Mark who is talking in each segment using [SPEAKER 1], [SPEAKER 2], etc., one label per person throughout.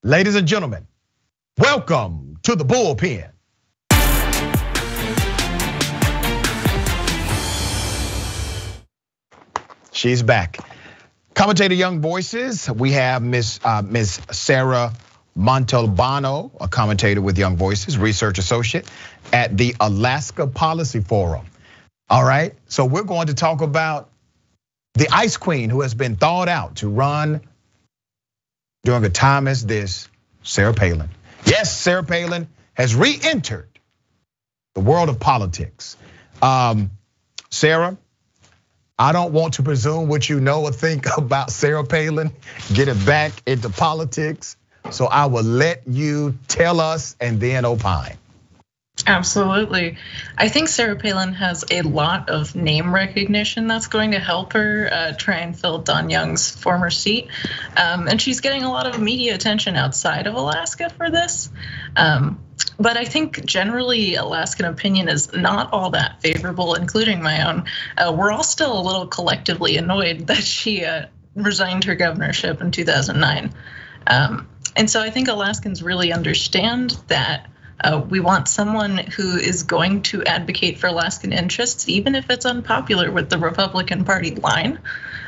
[SPEAKER 1] Ladies and gentlemen, welcome to the Bullpen. She's back. Commentator Young Voices, we have Miss Sarah Montalbano, a commentator with Young Voices, research associate at the Alaska Policy Forum. All right, so we're going to talk about the Ice Queen who has been thawed out to run during a time as this, Sarah Palin. Yes, Sarah Palin has re-entered the world of politics. Sarah, I don't want to presume what you know or think about Sarah Palin getting back into politics. So I will let you tell us and then opine.
[SPEAKER 2] Absolutely. I think Sarah Palin has a lot of name recognition that's going to help her try and fill Don Young's former seat. And she's getting a lot of media attention outside of Alaska for this. But I think generally Alaskan opinion is not all that favorable, including my own. We're all still a little collectively annoyed that she resigned her governorship in 2009. And so I think Alaskans really understand that we want someone who is going to advocate for Alaskan interests, even if it's unpopular with the Republican Party line.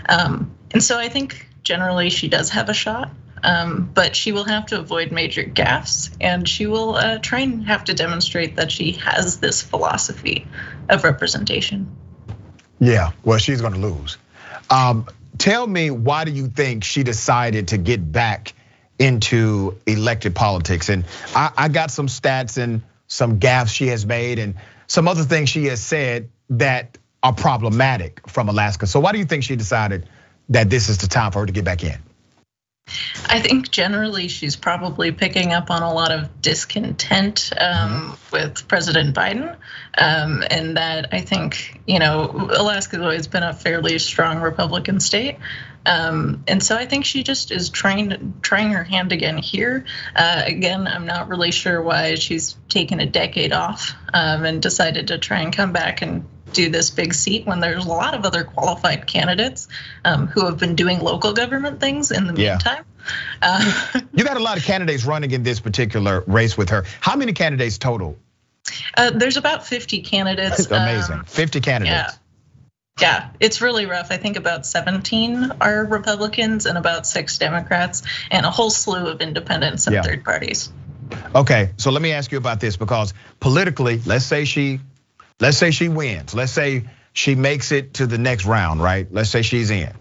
[SPEAKER 2] And so I think generally she does have a shot. But she will have to avoid major gaffes, and she will try and have to demonstrate that she has this philosophy of representation.
[SPEAKER 1] Yeah, well, she's gonna lose. Tell me, why do you think she decided to get back into elected politics? And I got some stats and some gaffes she has made and some other things she has said that are problematic from Alaska. So why do you think she decided that this is the time for her to get back in?
[SPEAKER 2] I think generally she's probably picking up on a lot of discontent with President Biden, and that I think, Alaska's always been a fairly strong Republican state. And so I think she just is trying her hand again here. Again, I'm not really sure why she's taken a decade off and decided to try and come back and do this big seat when there's a lot of other qualified candidates who have been doing local government things in the meantime.
[SPEAKER 1] You got a lot of candidates running in this particular race with her. How many candidates total?
[SPEAKER 2] There's about 50 candidates.
[SPEAKER 1] That's amazing, 50 candidates.
[SPEAKER 2] Yeah, it's really rough. I think about 17 are Republicans and about 6 Democrats and a whole slew of independents and third parties.
[SPEAKER 1] Okay, so let me ask you about this, because politically, let's say she wins. Let's say she makes it to the next round, right? Let's say she's in.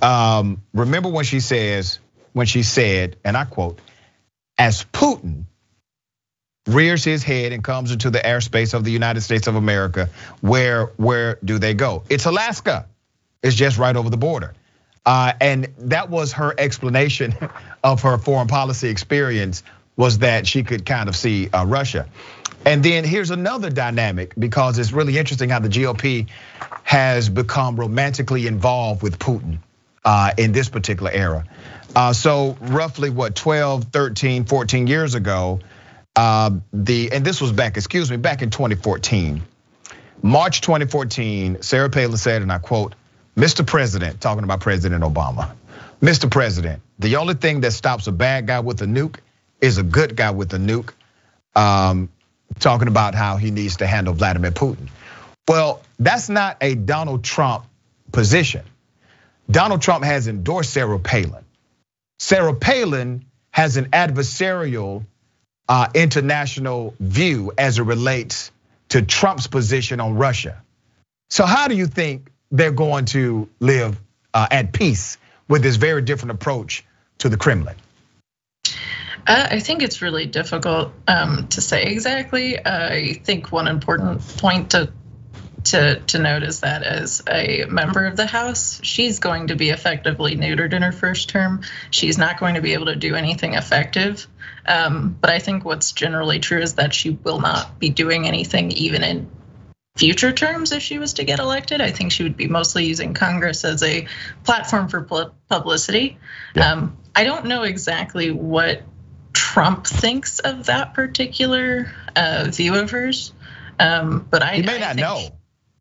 [SPEAKER 1] Remember when she said, and I quote, "As Putin rears his head and comes into the airspace of the United States of America, where do they go? It's Alaska. It's just right over the border." And that was her explanation of her foreign policy experience, was that she could kind of see Russia. And then here's another dynamic, because it's really interesting how the GOP has become romantically involved with Putin in this particular era. So roughly 12, 13, 14 years ago, and this was back in 2014. March 2014, Sarah Palin said, and I quote, "Mr. President," talking about President Obama, "Mr. President, the only thing that stops a bad guy with a nuke is a good guy with a nuke." Talking about how he needs to handle Vladimir Putin. Well, that's not a Donald Trump position. Donald Trump has endorsed Sarah Palin. Sarah Palin has an adversarial international view as it relates to Trump's position on Russia. So how do you think they're going to live at peace with this very different approach to the Kremlin?
[SPEAKER 2] I think it's really difficult to say exactly. I think one important point to note is that as a member of the House, she's going to be effectively neutered in her first term. She's not going to be able to do anything effective. But I think what's generally true is that she will not be doing anything even in future terms if she was to get elected. I think she would be mostly using Congress as a platform for publicity. I don't know exactly what Trump thinks of that particular view of hers, but
[SPEAKER 1] he may not know.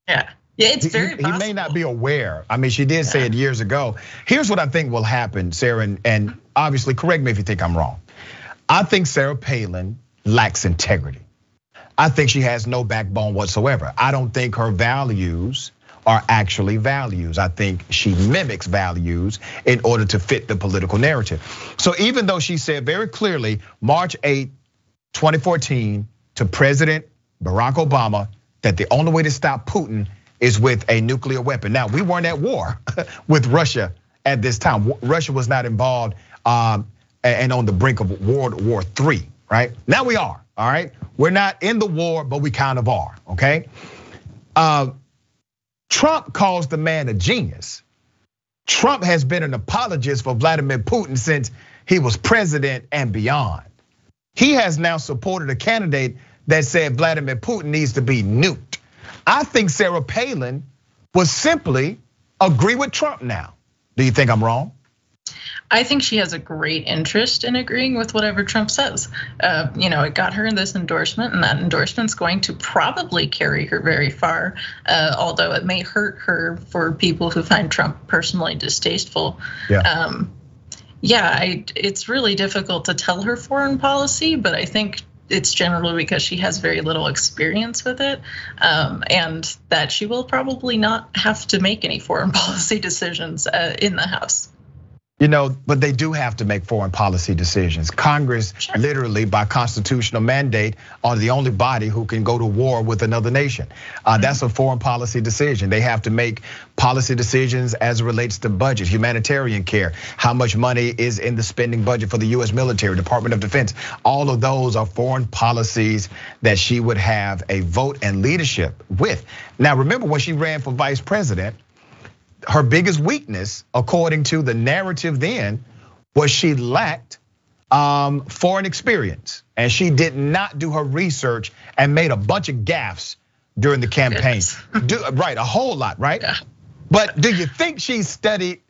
[SPEAKER 2] Yeah, Yeah, it's very possible.
[SPEAKER 1] He may not be aware. I mean, she did say it years ago. Here's what I think will happen, Sarah, and obviously correct me if you think I'm wrong. I think Sarah Palin lacks integrity. I think she has no backbone whatsoever. I don't think her values are actually values. I think she mimics values in order to fit the political narrative. So even though she said very clearly, March 8, 2014, to President Barack Obama, that the only way to stop Putin is with a nuclear weapon. Now, we weren't at war with Russia at this time. Russia was not involved and on the brink of World War III, right? Now we are, all right? We're not in the war, but we kind of are, okay? Trump calls the man a genius. Trump has been an apologist for Vladimir Putin since he was president and beyond. He has now supported a candidate that said Vladimir Putin needs to be nuked. I think Sarah Palin will simply agree with Trump now. Do you think I'm wrong?
[SPEAKER 2] I think she has a great interest in agreeing with whatever Trump says. It got her this endorsement, and that endorsement's going to probably carry her very far, although it may hurt her for people who find Trump personally distasteful. It's really difficult to tell her foreign policy, but I think it's generally because she has very little experience with it, and that she will probably not have to make any foreign policy decisions in the House.
[SPEAKER 1] But they do have to make foreign policy decisions. Congress, literally by constitutional mandate, are the only body who can go to war with another nation. That's a foreign policy decision. They have to make policy decisions as it relates to budget, humanitarian care, how much money is in the spending budget for the US military, Department of Defense. All of those are foreign policies that she would have a vote and leadership with. Now, remember when she ran for vice president, her biggest weakness, according to the narrative then, was she lacked foreign experience. And she did not do her research and made a bunch of gaffes during the campaign. Right, a whole lot, right? Yeah. But do you think she studied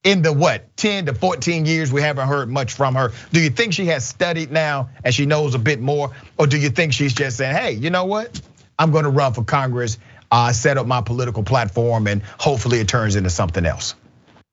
[SPEAKER 1] in the 10 to 14 years we haven't heard much from her? Do you think she has studied now and she knows a bit more? Or do you think she's just saying, hey, you know what? I'm gonna run for Congress, set up my political platform, and hopefully it turns into something else?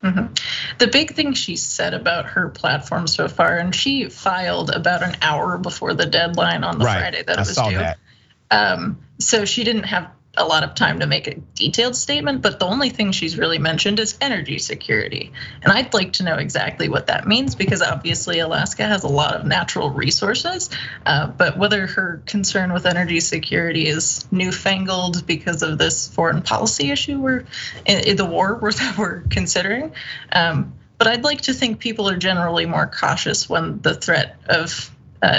[SPEAKER 2] The big thing she said about her platform so far, and she filed about an hour before the deadline on the Friday that it was due. So she didn't have a lot of time to make a detailed statement, but the only thing she's really mentioned is energy security. And I'd like to know exactly what that means, because obviously Alaska has a lot of natural resources, but whether her concern with energy security is newfangled because of this foreign policy issue in the war that we're considering. But I'd like to think people are generally more cautious when the threat of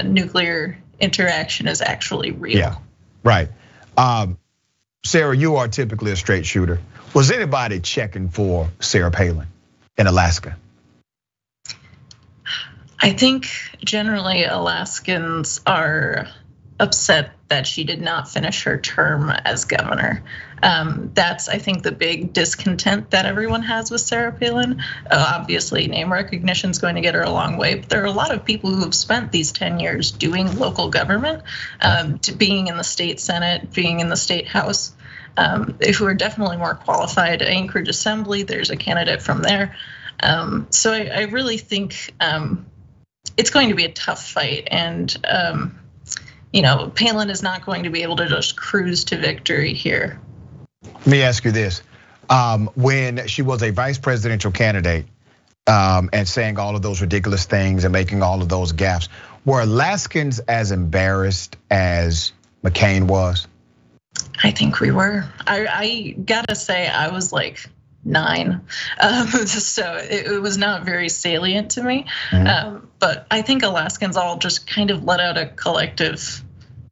[SPEAKER 2] nuclear interaction is actually real.
[SPEAKER 1] Yeah, right. Sarah, you are typically a straight shooter. Was anybody checking for Sarah Palin in Alaska?
[SPEAKER 2] I think generally Alaskans are upset that she did not finish her term as governor. That's, I think, the big discontent that everyone has with Sarah Palin. Obviously, name recognition is going to get her a long way, but there are a lot of people who have spent these 10 years doing local government, being in the state Senate, being in the state House, who are definitely more qualified. Anchorage Assembly, there's a candidate from there. So I really think it's going to be a tough fight, and Palin is not going to be able to just cruise to victory here.
[SPEAKER 1] Let me ask you this. When she was a vice presidential candidate and saying all of those ridiculous things and making all of those gaffes, were Alaskans as embarrassed as McCain was?
[SPEAKER 2] I think we were. I gotta say, I was like 9, so it was not very salient to me. But I think Alaskans all just kind of let out a collective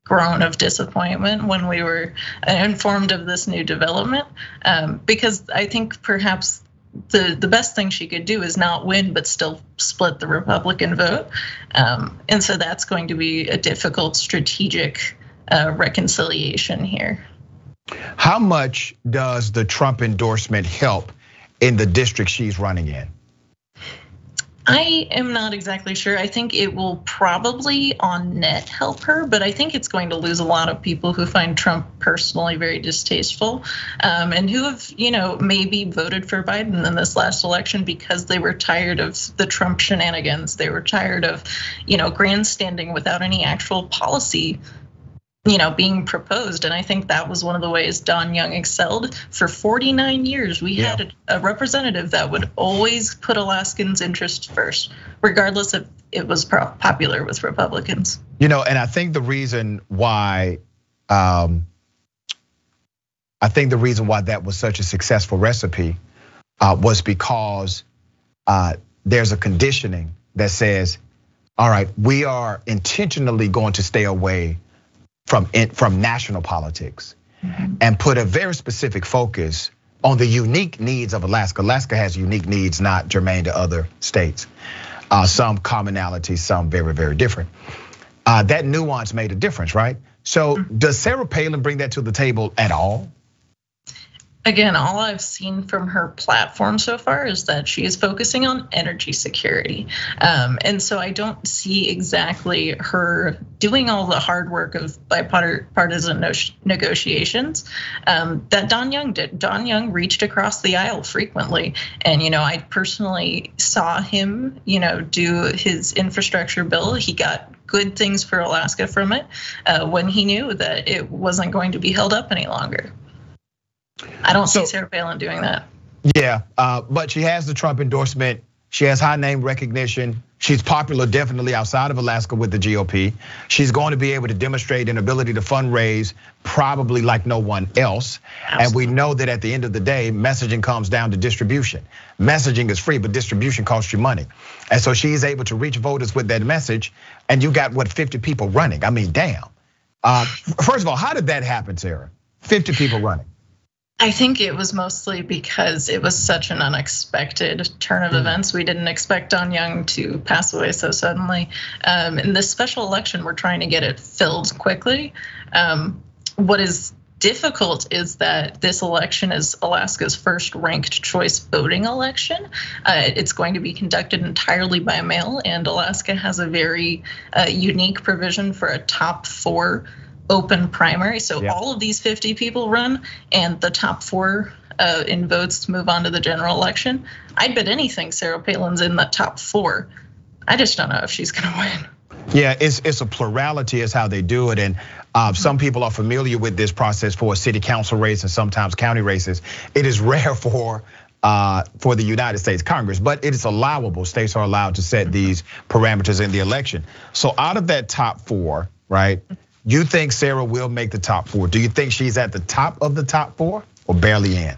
[SPEAKER 2] groan of disappointment when we were informed of this new development, because I think perhaps the best thing she could do is not win but still split the Republican vote, and so that's going to be a difficult strategic reconciliation here.
[SPEAKER 1] How much does the Trump endorsement help in the district she's running in?
[SPEAKER 2] I am not exactly sure. I think it will probably on net help her, but I think it's going to lose a lot of people who find Trump personally very distasteful, and who have, maybe voted for Biden in this last election because they were tired of the Trump shenanigans. They were tired of, grandstanding without any actual policy being proposed. And I think that was one of the ways Don Young excelled. For 49 years, we had a representative that would always put Alaskans' interests first, regardless if it was popular with Republicans.
[SPEAKER 1] And I think the reason why, that was such a successful recipe was because there's a conditioning that says, all right, we are intentionally going to stay away from national politics and put a very specific focus on the unique needs of Alaska. Alaska has unique needs, not germane to other states. Some commonalities, some very, very different. That nuance made a difference, right? So does Sarah Palin bring that to the table at all?
[SPEAKER 2] Again, all I've seen from her platform so far is that she is focusing on energy security. And so I don't see exactly her doing all the hard work of bipartisan negotiations that Don Young did. Don Young reached across the aisle frequently. And I personally saw him, do his infrastructure bill. He got good things for Alaska from it when he knew that it wasn't going to be held up any longer. I don't see Sarah Palin doing that.
[SPEAKER 1] Yeah, but she has the Trump endorsement. She has high name recognition. She's popular definitely outside of Alaska with the GOP. She's going to be able to demonstrate an ability to fundraise probably like no one else. Absolutely. And we know that at the end of the day, messaging comes down to distribution. Messaging is free, but distribution costs you money. And so she's able to reach voters with that message. And you got 50 people running. I mean, damn. First of all, how did that happen, Sarah? 50 people running.
[SPEAKER 2] I think it was mostly because it was such an unexpected turn of events. We didn't expect Don Young to pass away so suddenly. In this special election, we're trying to get it filled quickly. What is difficult is that this election is Alaska's first ranked choice voting election. It's going to be conducted entirely by mail, and Alaska has a very unique provision for a top 4 open primary. So all of these 50 people run, and the top 4 in votes to move on to the general election. I'd bet anything Sarah Palin's in the top 4. I just don't know if she's gonna win.
[SPEAKER 1] Yeah, it's a plurality is how they do it. And some people are familiar with this process for a city council race and sometimes county races. It is rare for the United States Congress, but it is allowable. States are allowed to set these parameters in the election. So out of that top 4, right? You think Sarah will make the top 4? Do you think she's at the top of the top 4 or barely in?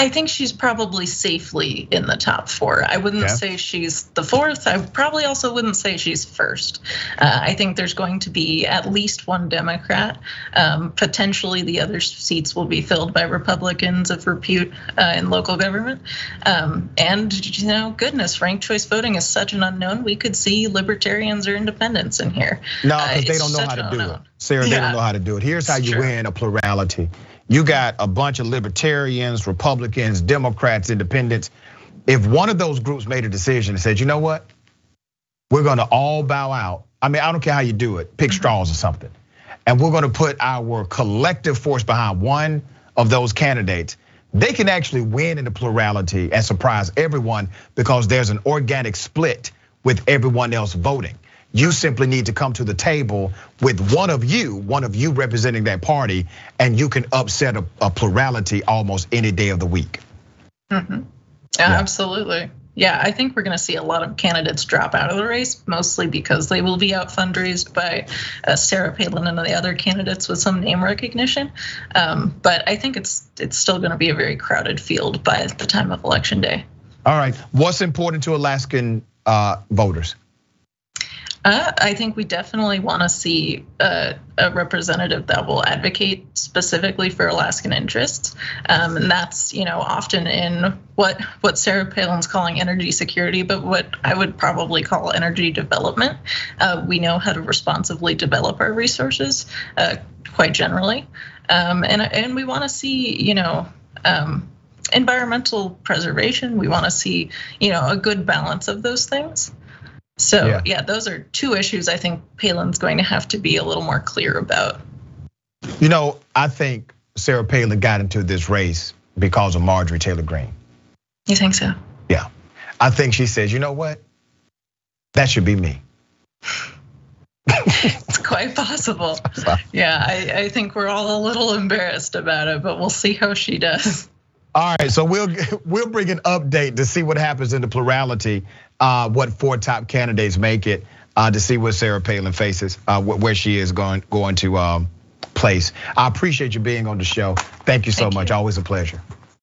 [SPEAKER 2] I think she's probably safely in the top 4. I wouldn't say she's the 4th. I probably also wouldn't say she's 1st. I think there's going to be at least one Democrat. Potentially the other seats will be filled by Republicans of repute in local government. And goodness, ranked choice voting is such an unknown. We could see libertarians or independents in here.
[SPEAKER 1] No, because they don't know how to do it. Sarah, they don't know how to do it. Here's how you win a plurality. You got a bunch of libertarians, Republicans, Democrats, independents. If one of those groups made a decision and said, you know what? We're gonna all bow out. I mean, I don't care how you do it, pick straws or something. And we're gonna put our collective force behind one of those candidates. They can actually win in the plurality and surprise everyone because there's an organic split with everyone else voting. You simply need to come to the table with one of you representing that party, and you can upset a plurality almost any day of the week.
[SPEAKER 2] Absolutely. Yeah, I think we're going to see a lot of candidates drop out of the race, mostly because they will be out fundraised by Sarah Palin and the other candidates with some name recognition. But I think it's still going to be a very crowded field by the time of election day.
[SPEAKER 1] All right, what's important to Alaskan voters?
[SPEAKER 2] I think we definitely want to see a representative that will advocate specifically for Alaskan interests, and that's often in what Sarah Palin's calling energy security, but what I would probably call energy development. We know how to responsibly develop our resources, quite generally, and we want to see environmental preservation. We want to see, a good balance of those things. So yeah, those are two issues I think Palin's going to have to be a little more clear about.
[SPEAKER 1] I think Sarah Palin got into this race because of Marjorie Taylor Greene.
[SPEAKER 2] You think so?
[SPEAKER 1] Yeah, I think she says, you know what? That should be me.
[SPEAKER 2] It's quite possible. Yeah, I think we're all a little embarrassed about it, but we'll see how she does.
[SPEAKER 1] All right, so we'll bring an update to see what happens in the plurality, what 4 top candidates make it, to see what Sarah Palin faces, where she is going to place. I appreciate you being on the show. Thank you so much. Always a pleasure.